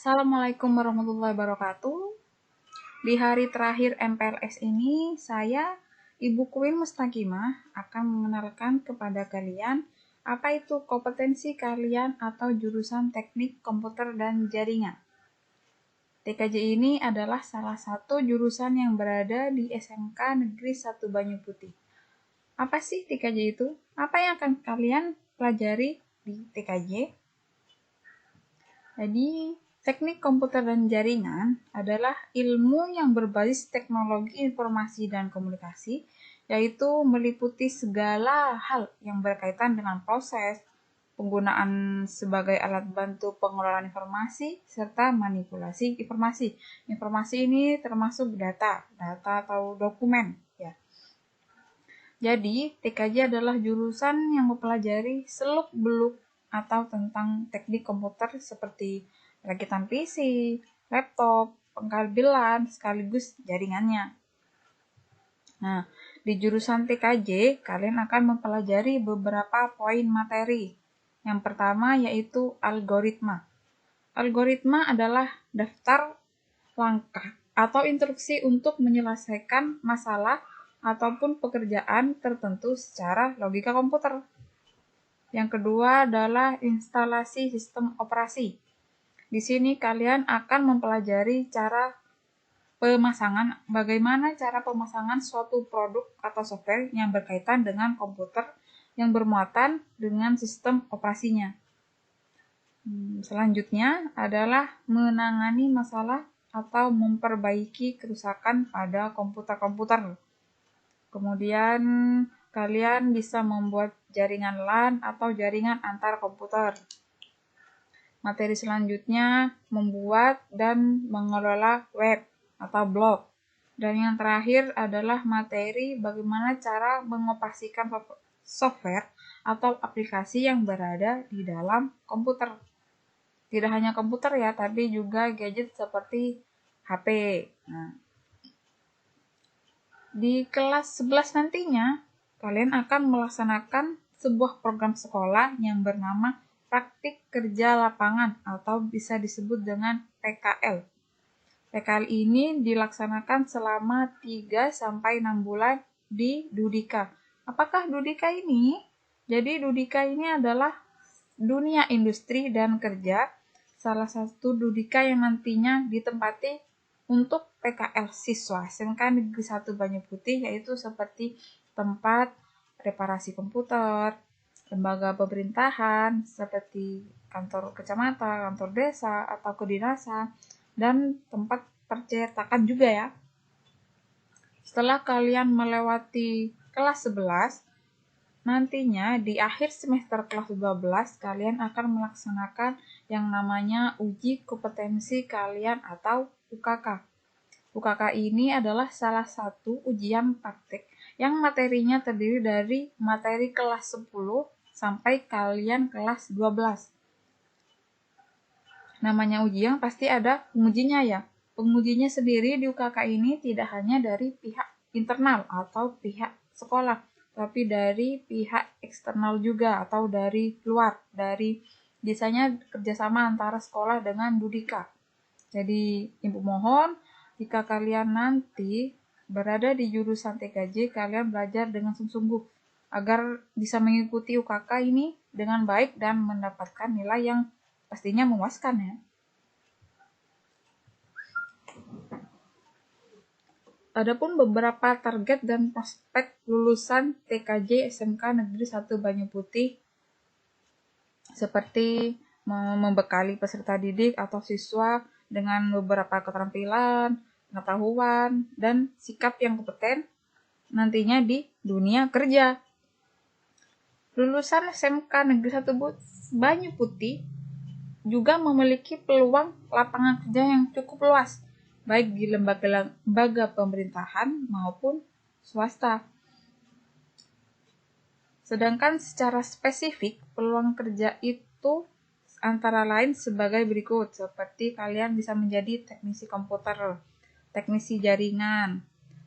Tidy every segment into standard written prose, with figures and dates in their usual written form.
Assalamualaikum warahmatullahi wabarakatuh. Di hari terakhir MPLS ini, saya, Ibu Queen Mustakimah, akan mengenalkan kepada kalian apa itu kompetensi kalian atau jurusan teknik komputer dan jaringan. TKJ ini adalah salah satu jurusan yang berada di SMK Negeri 1 Banyu Putih. Apa sih TKJ itu? Apa yang akan kalian pelajari di TKJ? Jadi, teknik komputer dan jaringan adalah ilmu yang berbasis teknologi informasi dan komunikasi, yaitu meliputi segala hal yang berkaitan dengan proses, penggunaan sebagai alat bantu pengelolaan informasi, serta manipulasi informasi. Informasi ini termasuk data atau dokumen. Ya. Jadi, TKJ adalah jurusan yang mempelajari seluk-beluk atau tentang teknik komputer seperti rakitan PC, laptop, pengkabelan, sekaligus jaringannya. Nah, di jurusan TKJ, kalian akan mempelajari beberapa poin materi. Yang pertama yaitu algoritma. Algoritma adalah daftar langkah atau instruksi untuk menyelesaikan masalah ataupun pekerjaan tertentu secara logika komputer. Yang kedua adalah instalasi sistem operasi. Di sini kalian akan mempelajari bagaimana cara pemasangan suatu produk atau software yang berkaitan dengan komputer yang bermuatan dengan sistem operasinya. Selanjutnya adalah menangani masalah atau memperbaiki kerusakan pada komputer-komputer. Kemudian kalian bisa membuat jaringan LAN atau jaringan antar komputer. Materi selanjutnya membuat dan mengelola web atau blog. Dan yang terakhir adalah materi bagaimana cara mengoperasikan software atau aplikasi yang berada di dalam komputer. Tidak hanya komputer ya, tapi juga gadget seperti HP. Nah, di kelas 11 nantinya, kalian akan melaksanakan sebuah program sekolah yang bernama Praktik Kerja Lapangan atau bisa disebut dengan PKL. PKL ini dilaksanakan selama 3-6 bulan di Dudika. Apakah Dudika ini? Jadi Dudika ini adalah dunia industri dan kerja, salah satu Dudika yang nantinya ditempati untuk PKL siswa SMK Negeri 1 Banyu Putih, yaitu seperti tempat reparasi komputer, lembaga pemerintahan seperti kantor kecamatan, kantor desa, atau kedinasan, dan tempat percetakan juga ya. Setelah kalian melewati kelas 11, nantinya di akhir semester kelas 12 kalian akan melaksanakan yang namanya uji kompetensi kalian atau UKK. UKK ini adalah salah satu ujian praktik yang materinya terdiri dari materi kelas 10 sampai kalian kelas 12. Namanya ujian pasti ada pengujinya ya. Pengujinya sendiri di UKK ini tidak hanya dari pihak internal atau pihak sekolah, tapi dari pihak eksternal juga atau dari luar, dari biasanya kerjasama antara sekolah dengan Dudika. Jadi Ibu mohon jika kalian nanti berada di jurusan TKJ, kalian belajar dengan sungguh-sungguh agar bisa mengikuti UKK ini dengan baik dan mendapatkan nilai yang pastinya memuaskan ya. Adapun beberapa target dan prospek lulusan TKJ SMK Negeri 1 Banyu Putih seperti membekali peserta didik atau siswa dengan beberapa keterampilan, pengetahuan, dan sikap yang kompeten nantinya di dunia kerja. Lulusan SMK Negeri 1 Banyu Putih juga memiliki peluang lapangan kerja yang cukup luas, baik di lembaga pemerintahan maupun swasta. Sedangkan secara spesifik, peluang kerja itu antara lain sebagai berikut, seperti kalian bisa menjadi teknisi komputer, teknisi jaringan,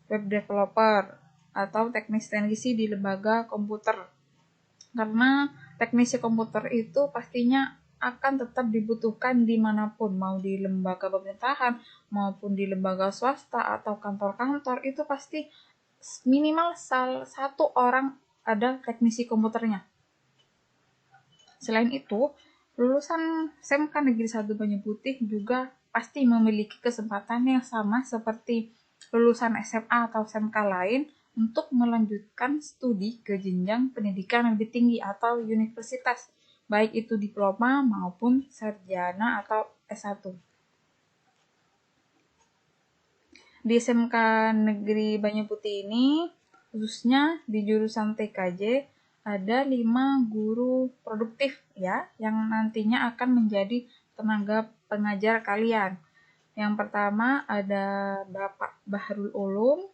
web developer, atau teknisi di lembaga komputer. Karena teknisi komputer itu pastinya akan tetap dibutuhkan dimanapun, mau di lembaga pemerintahan, maupun di lembaga swasta atau kantor-kantor, itu pasti minimal satu orang ada teknisi komputernya. Selain itu, lulusan SMK Negeri 1 Banyu Putih juga pasti memiliki kesempatan yang sama seperti lulusan SMA atau SMK lain untuk melanjutkan studi ke jenjang pendidikan lebih tinggi atau universitas, baik itu diploma maupun sarjana atau S1. Di SMK Negeri Banyu Putih ini, khususnya di jurusan TKJ, ada 5 guru produktif ya, yang nantinya akan menjadi tenaga pengajar kalian. Yang pertama ada Bapak Bahrul Ulum,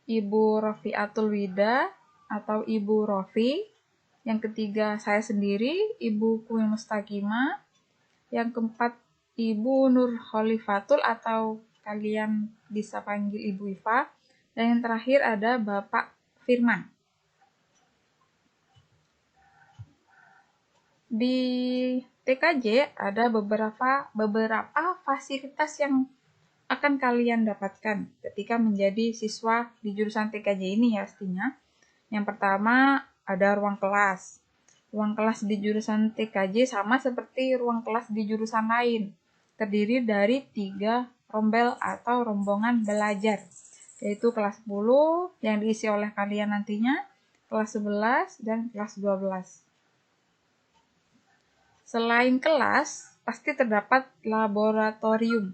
Ibu Rofiatul Wida atau Ibu Rofi. Yang ketiga saya sendiri, Ibu Kuil Mustakimah. Yang keempat Ibu Nur Khalifatul atau kalian bisa panggil Ibu Iva. Dan yang terakhir ada Bapak Firman. Di TKJ ada beberapa fasilitas yang akan kalian dapatkan ketika menjadi siswa di jurusan TKJ ini ya pastinya. Yang pertama ada ruang kelas. Ruang kelas di jurusan TKJ sama seperti ruang kelas di jurusan lain. Terdiri dari 3 rombel atau rombongan belajar, yaitu kelas 10 yang diisi oleh kalian nantinya, kelas 11, dan kelas 12. Selain kelas, pasti terdapat laboratorium.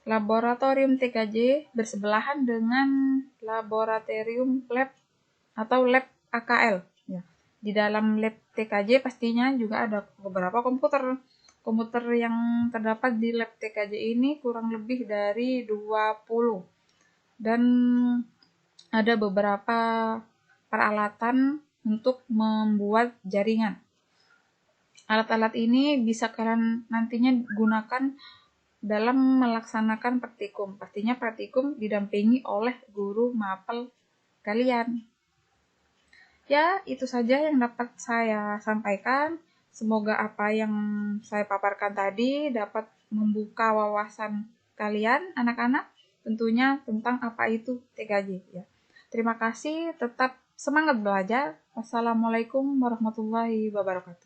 Laboratorium TKJ bersebelahan dengan laboratorium lab atau lab AKL. Ya. Di dalam lab TKJ pastinya juga ada beberapa komputer. Komputer yang terdapat di lab TKJ ini kurang lebih dari 20. Dan ada beberapa peralatan untuk membuat jaringan. Alat-alat ini bisa kalian nantinya gunakan dalam melaksanakan praktikum. Pastinya praktikum didampingi oleh guru mapel kalian. Ya, itu saja yang dapat saya sampaikan. Semoga apa yang saya paparkan tadi dapat membuka wawasan kalian, anak-anak, tentunya tentang apa itu TKJ. Ya. Terima kasih, tetap semangat belajar. Wassalamualaikum warahmatullahi wabarakatuh.